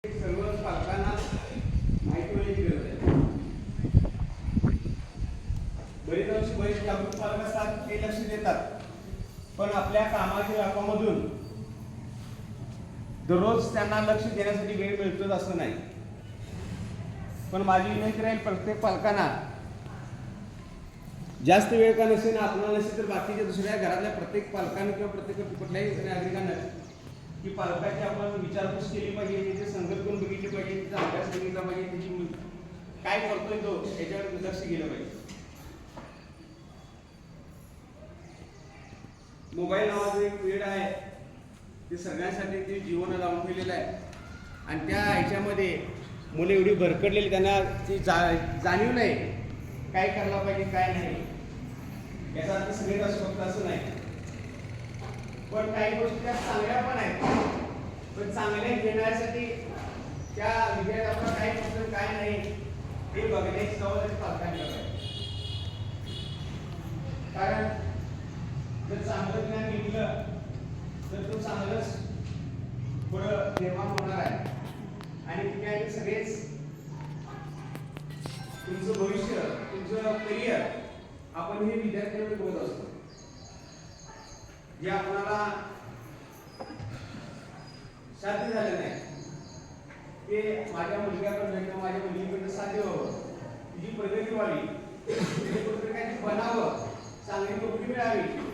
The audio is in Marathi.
सर्वच पालकांना माहिती होण्याची गरज आहे. बरेच जागरूक पालक असतात, ते लक्ष देतात, पण आपल्या कामाच्या व्यापामधून दररोज त्यांना लक्ष देण्यासाठी वेळ मिळतोच असं नाही. पण माझी विनंती राहील प्रत्येक पालकांना, जास्त वेळ का नसेल, आपल्याला नसेल तर बाकीच्या दुसऱ्या घरातल्या प्रत्येक पालकांना किंवा प्रत्येक कुठल्याही नागरिकांना की पालकाची आपण विचारपूस केली पाहिजे, त्याचे संगत बघितले पाहिजे, त्याचा अभ्यास बघितला पाहिजे, त्याची काय करतोय तो याच्यावर लक्ष गेलं पाहिजे. मोबाईल नावाचं एक पिरियड आहे, ते सगळ्यांसाठी ते जीवन लावून ठेवलेलं आहे. आणि त्या ह्याच्यामध्ये मुलं एवढी भरकडलेली, त्यांना ती जाणीव नाही काय करायला पाहिजे काय नाही. याचा अर्थ सगळेच असं फक्त असं नाही, पण काही गोष्टी त्या चांगल्या पण आहेत. पण चांगल्या घेण्यासाठी त्या विद्यार्थ्यांना काय फक्त काय नाही हे बघण्याची जबाबदारी पालकांनी करावी. कारण जर चांगलं ज्ञान घेतलं तर तो चांगलंच पुढं निर्माण होणार आहे. आणि तिथे सगळेच तुमचं भविष्य, तुमचं करिअर आपण हे विद्यार्थ्यांकडे बघत असतो. जे आपल्याला साध्य झालं नाही ते माझ्या मुलग्याकडनं किंवा माझ्या मुलीकडनं साध्य व्हावं, तिची प्रगती व्हावी, तिची प्रगती बनावं, चांगली नोकरी मिळावी.